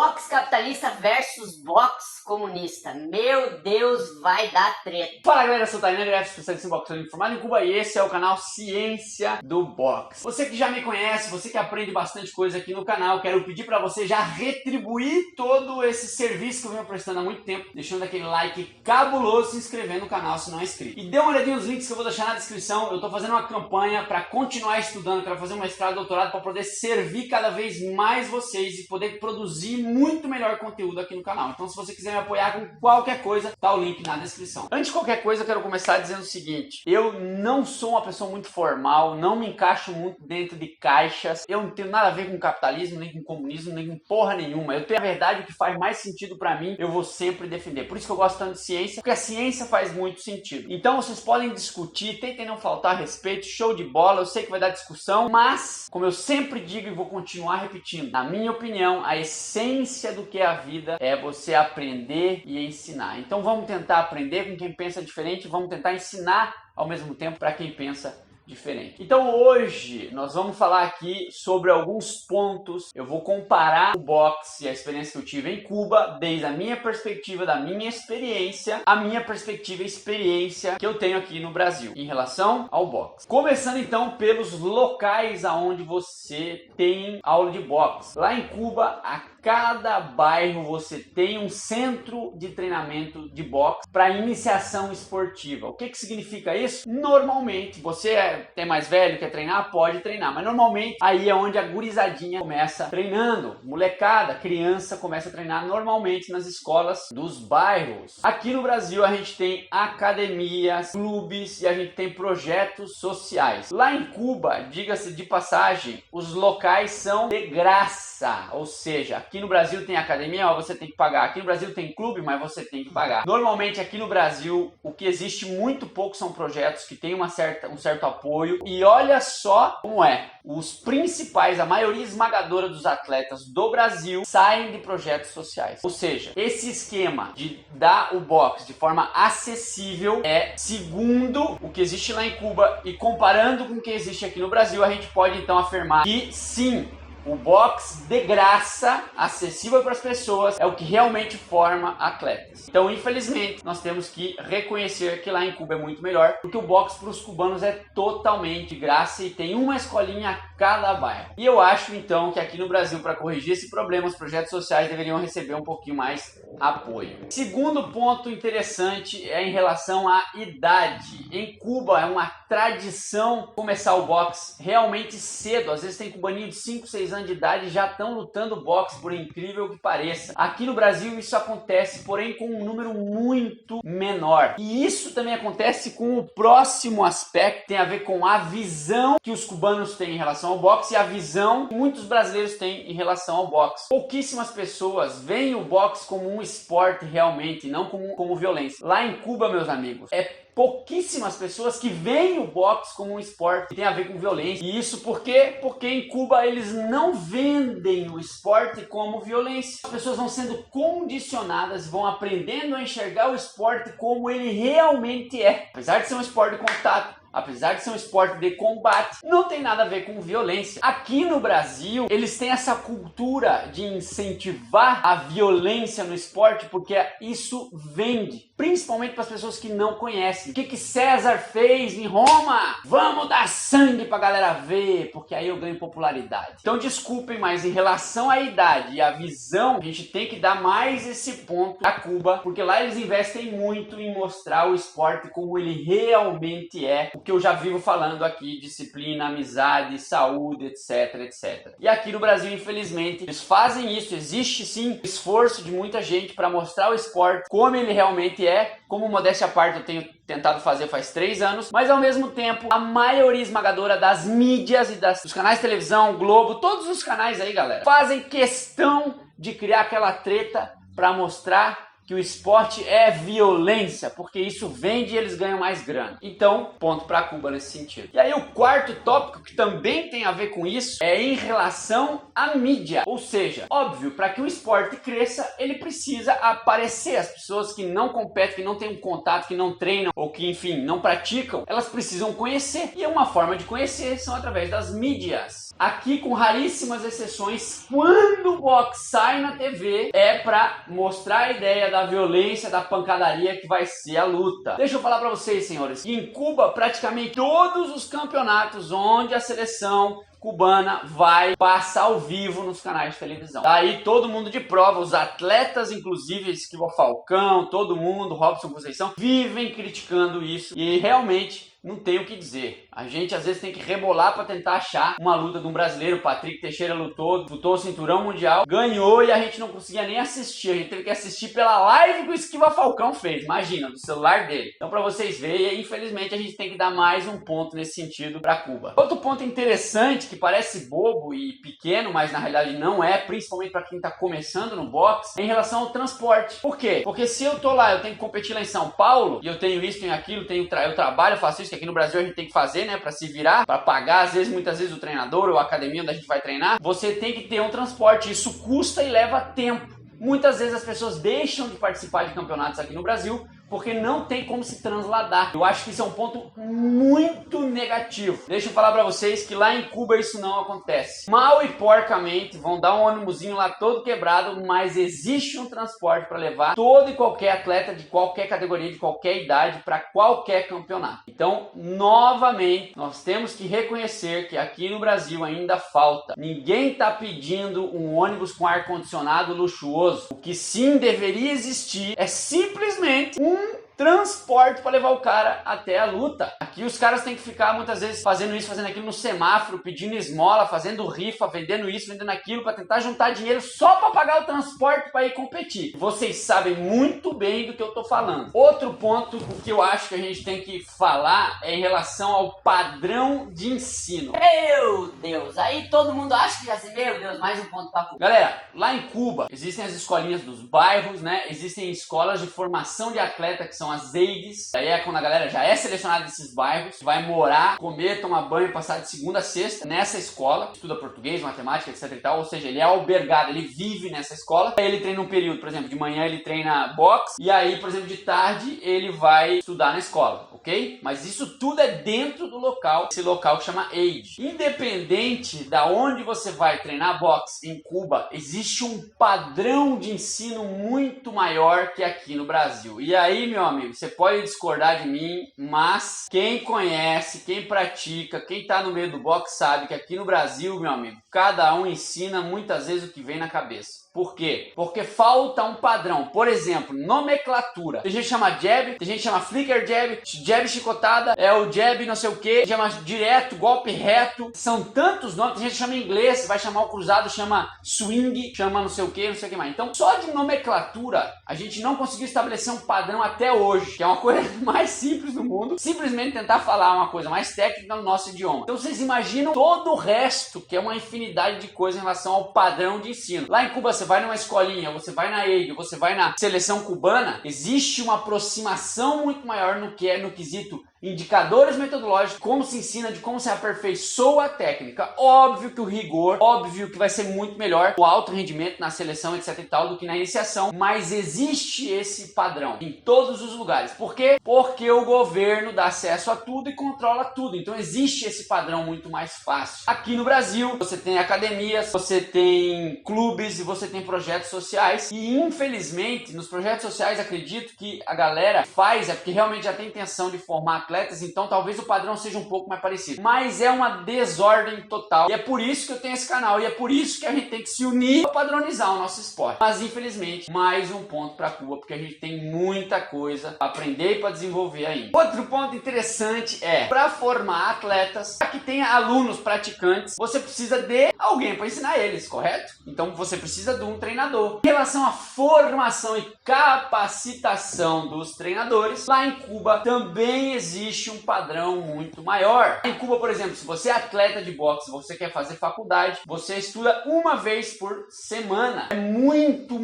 Box capitalista versus box comunista. Meu Deus, vai dar treta. Fala galera, eu sou o Tainan, especialista em boxe informado em Cuba e esse é o canal Ciência do Boxe. Você que já me conhece, você que aprende bastante coisa aqui no canal, quero pedir para você já retribuir todo esse serviço que eu venho prestando há muito tempo, deixando aquele like cabuloso, se inscrevendo no canal se não é inscrito. E dê uma olhadinha nos links que eu vou deixar na descrição. Eu tô fazendo uma campanha para continuar estudando, quero fazer um mestrado, doutorado para poder servir cada vez mais vocês e poder produzir muito melhor conteúdo aqui no canal. Então se você quiser me apoiar com qualquer coisa, tá o link na descrição. Antes de qualquer coisa, eu quero começar dizendo o seguinte: eu não sou uma pessoa muito formal, não me encaixo muito dentro de caixas, eu não tenho nada a ver com capitalismo, nem com comunismo, nem com porra nenhuma. Eu tenho a verdade, o que faz mais sentido pra mim, eu vou sempre defender. Por isso que eu gosto tanto de ciência, porque a ciência faz muito sentido. Então vocês podem discutir, tentem não faltar respeito, show de bola, eu sei que vai dar discussão, mas, como eu sempre digo e vou continuar repetindo, na minha opinião, a essência do que é a vida é você aprender e ensinar. Então vamos tentar aprender com quem pensa diferente, vamos tentar ensinar ao mesmo tempo para quem pensa diferente. Então hoje nós vamos falar aqui sobre alguns pontos. Eu vou comparar o boxe e a experiência que eu tive em Cuba, desde a minha perspectiva, da minha experiência, a minha perspectiva e experiência que eu tenho aqui no Brasil em relação ao boxe. Começando então pelos locais aonde você tem aula de boxe. Lá em Cuba, a cada bairro você tem um centro de treinamento de boxe para iniciação esportiva. O que significa isso? Normalmente, você é mais velho, quer treinar? Pode treinar, mas normalmente aí é onde a gurizadinha começa treinando. Molecada, criança começa a treinar normalmente nas escolas dos bairros. Aqui no Brasil a gente tem academias, clubes e a gente tem projetos sociais. Lá em Cuba, diga-se de passagem, os locais são de graça, ou seja, aqui no Brasil tem academia, mas você tem que pagar. Aqui no Brasil tem clube, mas você tem que pagar. Normalmente aqui no Brasil o que existe muito pouco são projetos que têm um certo apoio. E olha só como é. Os principais, a maioria esmagadora dos atletas do Brasil saem de projetos sociais. Ou seja, esse esquema de dar o boxe de forma acessível é segundo o que existe lá em Cuba e comparando com o que existe aqui no Brasil, a gente pode então afirmar que sim, o boxe de graça, acessível para as pessoas, é o que realmente forma atletas. Então, infelizmente, nós temos que reconhecer que lá em Cuba é muito melhor, porque o boxe para os cubanos é totalmente de graça e tem uma escolinha a cada bairro. E eu acho, então, que aqui no Brasil, para corrigir esse problema, os projetos sociais deveriam receber um pouquinho mais apoio. Segundo ponto interessante é em relação à idade. Em Cuba é uma tradição começar o boxe realmente cedo. Às vezes tem cubaninho de 5, 6 anos de idade já estão lutando boxe, por incrível que pareça. Aqui no Brasil isso acontece, porém com um número muito menor. E isso também acontece com o próximo aspecto, que tem a ver com a visão que os cubanos têm em relação ao boxe e a visão que muitos brasileiros têm em relação ao boxe. Pouquíssimas pessoas veem o boxe como um esporte realmente, não como violência. Lá em Cuba, meus amigos, pouquíssimas pessoas que veem o boxe como um esporte que tem a ver com violência. E isso por quê? Porque em Cuba eles não vendem o esporte como violência. As pessoas vão sendo condicionadas, vão aprendendo a enxergar o esporte como ele realmente é. Apesar de ser um esporte de contato, apesar de ser um esporte de combate, não tem nada a ver com violência. Aqui no Brasil, eles têm essa cultura de incentivar a violência no esporte porque isso vende, principalmente para as pessoas que não conhecem. O que César fez em Roma? Vamos dar sangue para a galera ver, porque aí eu ganho popularidade. Então desculpem, mas em relação à idade e à visão, a gente tem que dar mais esse ponto a Cuba, porque lá eles investem muito em mostrar o esporte como ele realmente é, que eu já vivo falando aqui: disciplina, amizade, saúde, etc, etc. E aqui no Brasil, infelizmente, eles fazem isso. Existe sim esforço de muita gente para mostrar o esporte como ele realmente é. Como modéstia à parte, eu tenho tentado fazer faz 3 anos, mas ao mesmo tempo, a maioria esmagadora das mídias e dos canais de televisão, Globo, todos os canais aí, galera, fazem questão de criar aquela treta para mostrar que o esporte é violência, porque isso vende e eles ganham mais grana. Então, ponto para Cuba nesse sentido. E aí o quarto tópico, que também tem a ver com isso, é em relação à mídia. Ou seja, óbvio, para que o esporte cresça, ele precisa aparecer. As pessoas que não competem, que não têm um contato, que não treinam ou que, enfim, não praticam, elas precisam conhecer. E uma forma de conhecer são através das mídias. Aqui, com raríssimas exceções, quando o boxe sai na TV, é para mostrar a ideia da violência, da pancadaria que vai ser a luta. Deixa eu falar para vocês, senhores, que em Cuba, praticamente todos os campeonatos onde a seleção cubana vai passar ao vivo nos canais de televisão. Daí todo mundo de prova, os atletas, inclusive Esquivel Falcão, todo mundo, Robson Conceição, vivem criticando isso e realmente não tem o que dizer. A gente às vezes tem que rebolar para tentar achar uma luta de um brasileiro. Patrick Teixeira lutou o cinturão mundial, ganhou e a gente não conseguia nem assistir. A gente teve que assistir pela live que o Esquivel Falcão fez, imagina, do celular dele. Então para vocês verem, infelizmente a gente tem que dar mais um ponto nesse sentido para Cuba. Outro ponto interessante que parece bobo e pequeno, mas na realidade não é, principalmente para quem está começando no boxe, é em relação ao transporte. Por quê? Porque se eu tô lá, eu tenho que competir lá em São Paulo e eu tenho isso, tenho aquilo, eu trabalho, eu faço isso, que aqui no Brasil a gente tem que fazer, né, para se virar, para pagar, muitas vezes o treinador ou a academia onde a gente vai treinar, você tem que ter um transporte, isso custa e leva tempo. Muitas vezes as pessoas deixam de participar de campeonatos aqui no Brasil porque não tem como se transladar. Eu acho que isso é um ponto muito negativo. Deixa eu falar pra vocês que lá em Cuba isso não acontece. Mal e porcamente vão dar um ônibusinho lá todo quebrado, mas existe um transporte para levar todo e qualquer atleta de qualquer categoria, de qualquer idade, para qualquer campeonato. Então, novamente, nós temos que reconhecer que aqui no Brasil ainda falta. Ninguém está pedindo um ônibus com ar-condicionado luxuoso. O que sim deveria existir é simplesmente um transporte para levar o cara até a luta. Aqui os caras têm que ficar muitas vezes fazendo isso, fazendo aquilo no semáforo, pedindo esmola, fazendo rifa, vendendo isso, vendendo aquilo para tentar juntar dinheiro só para pagar o transporte para ir competir. Vocês sabem muito bem do que eu tô falando. Outro ponto que eu acho que a gente tem que falar é em relação ao padrão de ensino. Meu Deus, aí todo mundo acha que já se... Meu Deus, mais um ponto para Cuba. Galera, lá em Cuba existem as escolinhas dos bairros, né? Existem escolas de formação de atleta que são as EIDs. Aí é quando a galera já é selecionada desses bairros, vai morar, comer, tomar banho, passar de segunda a sexta nessa escola, estuda português, matemática, etc e tal, ou seja, ele é albergado, ele vive nessa escola. Aí ele treina um período, por exemplo, de manhã ele treina boxe e aí, por exemplo, de tarde ele vai estudar na escola, ok? Mas isso tudo é dentro do local, esse local que chama EID. Independente da onde você vai treinar boxe em Cuba, existe um padrão de ensino muito maior que aqui no Brasil. E aí, meu amigo, você pode discordar de mim, mas quem conhece, quem pratica, quem tá no meio do boxe sabe que aqui no Brasil, meu amigo, cada um ensina muitas vezes o que vem na cabeça. Por quê? Porque falta um padrão. Por exemplo, nomenclatura. Tem gente que chama jab, tem gente que chama flicker jab, jab chicotada, é o jab não sei o que, chama direto, golpe reto. São tantos nomes, tem gente que chama em inglês, vai chamar o cruzado, chama swing, chama não sei o que mais. Então, só de nomenclatura, a gente não conseguiu estabelecer um padrão até hoje, que é uma coisa mais simples do mundo, simplesmente tentar falar uma coisa mais técnica no nosso idioma. Então, vocês imaginam todo o resto, que é uma infinidade de coisas em relação ao padrão de ensino. Lá em Cuba, você vai numa escolinha, você vai na EIG, você vai na seleção cubana, existe uma aproximação muito maior no que é no quesito indicadores metodológicos, como se ensina, de como se aperfeiçoa a técnica. Óbvio que o rigor, óbvio que vai ser muito melhor o alto rendimento na seleção, etc e tal, do que na iniciação, mas existe esse padrão em todos os lugares. Por quê? Porque o governo dá acesso a tudo e controla tudo. Então existe esse padrão muito mais fácil. Aqui no Brasil, você tem academias, você tem clubes e você tem projetos sociais. E infelizmente, nos projetos sociais, acredito que a galera faz, é porque realmente já tem intenção de formar atletas, então talvez o padrão seja um pouco mais parecido. Mas é uma desordem total. E é por isso que eu tenho esse canal. E é por isso que a gente tem que se unir para padronizar o nosso esporte. Mas infelizmente, mais um ponto para Cuba, porque a gente tem muita coisa para aprender e para desenvolver ainda. Outro ponto interessante é, para formar atletas, para que tenha alunos praticantes, você precisa de alguém para ensinar eles, correto? Então você precisa de um treinador. Em relação à formação e capacitação dos treinadores, lá em Cuba também existe um padrão muito maior. Em Cuba, por exemplo, se você é atleta de boxe, você quer fazer faculdade, você estuda uma vez por semana. É muito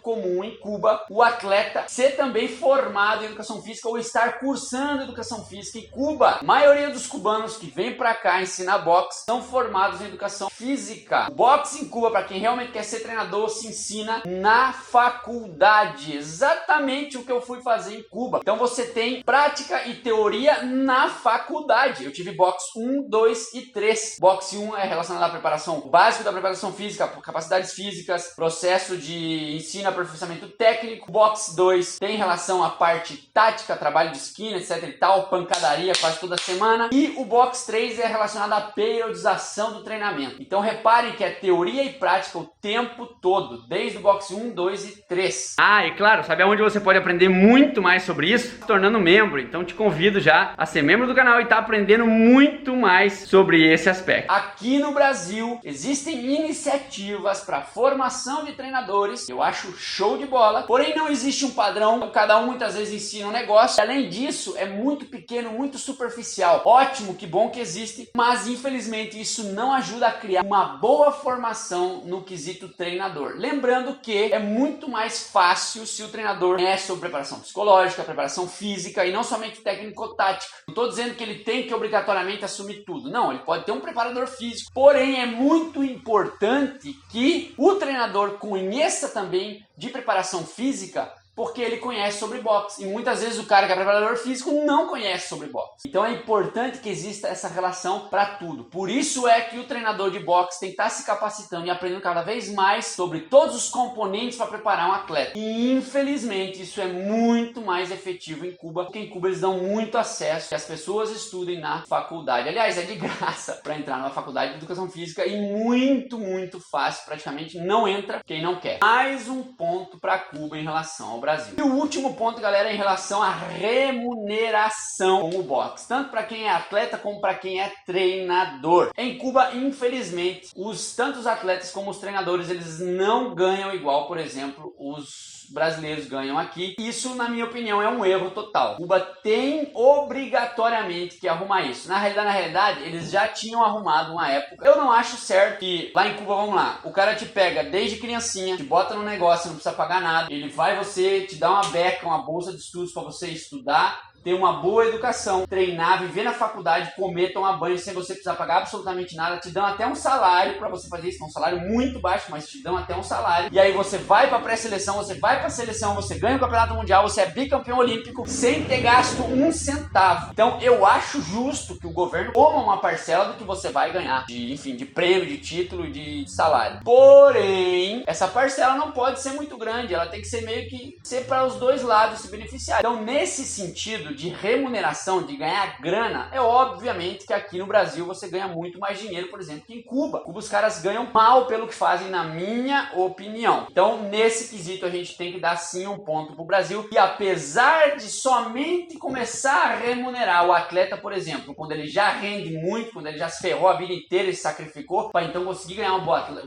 comum em Cuba o atleta ser também formado em educação física ou estar cursando educação física. Em Cuba, a maioria dos cubanos que vem pra cá ensinar boxe são formados em educação física. O boxe em Cuba, para quem realmente quer ser treinador, se ensina na faculdade. Exatamente o que eu fui fazer em Cuba. Então você tem prática e teoria na faculdade. Eu tive boxe 1, 2 e 3. Boxe 1 é relacionado à preparação básica da preparação física, capacidades físicas, processo de ensino, aperfeiçoamento técnico. Boxe 2 tem relação à parte tática, trabalho de esquina, etc e tal, pancadaria quase toda semana. E o boxe 3 é relacionado à periodização do treinamento. Então reparem que é teoria e prática o tempo todo, desde o boxe 1, 2 e 3. Ah, e claro, sabe aonde você pode aprender muito mais sobre isso? Se tornando membro. Então te convido já a ser membro do canal e estar aprendendo muito mais sobre esse aspecto. Aqui no Brasil existem iniciativas para formação de treinadores, eu acho show de bola, porém não existe um padrão, cada um muitas vezes ensina um negócio. Além disso, é muito pequeno, muito superficial. Ótimo, que bom que existe, mas infelizmente isso não ajuda a criar uma boa formação no quesito treinador. Lembrando que é muito mais fácil se o treinador conhece sobre preparação psicológica, preparação física e não somente técnico-tática. Não estou dizendo que ele tem que obrigatoriamente assumir tudo. Não, ele pode ter um preparador físico. Porém, é muito importante que o treinador conheça também de preparação física, porque ele conhece sobre boxe. E muitas vezes o cara que é preparador físico não conhece sobre boxe. Então é importante que exista essa relação para tudo. Por isso é que o treinador de boxe tem que estar se capacitando e aprendendo cada vez mais sobre todos os componentes para preparar um atleta. E infelizmente isso é muito mais efetivo em Cuba, porque em Cuba eles dão muito acesso que as pessoas estudem na faculdade. Aliás, é de graça para entrar na faculdade de educação física e muito fácil. Praticamente não entra quem não quer. Mais um ponto para Cuba em relação ao Brasil. E o último ponto, galera, é em relação à remuneração com o boxe, tanto para quem é atleta como para quem é treinador. Em Cuba, infelizmente, tanto os atletas como os treinadores, eles não ganham igual, por exemplo, os brasileiros ganham aqui. Isso, na minha opinião, é um erro total. Cuba tem obrigatoriamente que arrumar isso. Na realidade, eles já tinham arrumado uma época. Eu não acho certo que lá em Cuba, vamos lá, o cara te pega desde criancinha, te bota no negócio, não precisa pagar nada, ele vai te dá uma beca, uma bolsa de estudos para você estudar, ter uma boa educação, treinar, viver na faculdade, comer, tomar banho sem você precisar pagar absolutamente nada, te dão até um salário para você fazer isso, um salário muito baixo, mas te dão até um salário, e aí você vai para pré-seleção, você vai para seleção, você ganha o campeonato mundial, você é bicampeão olímpico sem ter gasto um centavo. Então eu acho justo que o governo coma uma parcela do que você vai ganhar, de prêmio, de título e de salário. Porém, essa parcela não pode ser muito grande, ela tem que ser meio que ser para os dois lados se beneficiar. Então nesse sentido de remuneração, de ganhar grana, é obviamente que aqui no Brasil você ganha muito mais dinheiro, por exemplo, que em Cuba. Cuba os caras ganham mal pelo que fazem, na minha opinião. Então, nesse quesito, a gente tem que dar sim um ponto pro Brasil. E apesar de somente começar a remunerar o atleta, por exemplo, quando ele já rende muito, quando ele já se ferrou a vida inteira e se sacrificou, para então conseguir ganhar um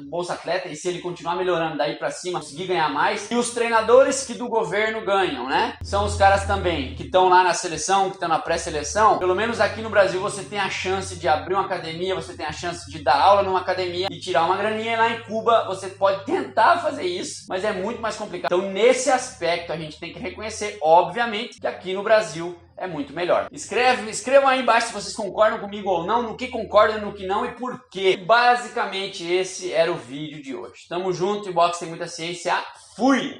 bolsa atleta, e se ele continuar melhorando daí para cima, conseguir ganhar mais. E os treinadores que do governo ganham, né? São os caras também que estão lá na seleção, que estão na pré-seleção. Pelo menos aqui no Brasil você tem a chance de abrir uma academia, você tem a chance de dar aula numa academia e tirar uma graninha. E lá em Cuba você pode tentar fazer isso, mas é muito mais complicado. Então nesse aspecto a gente tem que reconhecer, obviamente, que aqui no Brasil é muito melhor. Escrevam aí embaixo se vocês concordam comigo ou não, no que concordam, no que não e por quê. Basicamente esse era o vídeo de hoje. Tamo junto, e boxe tem muita ciência. Fui!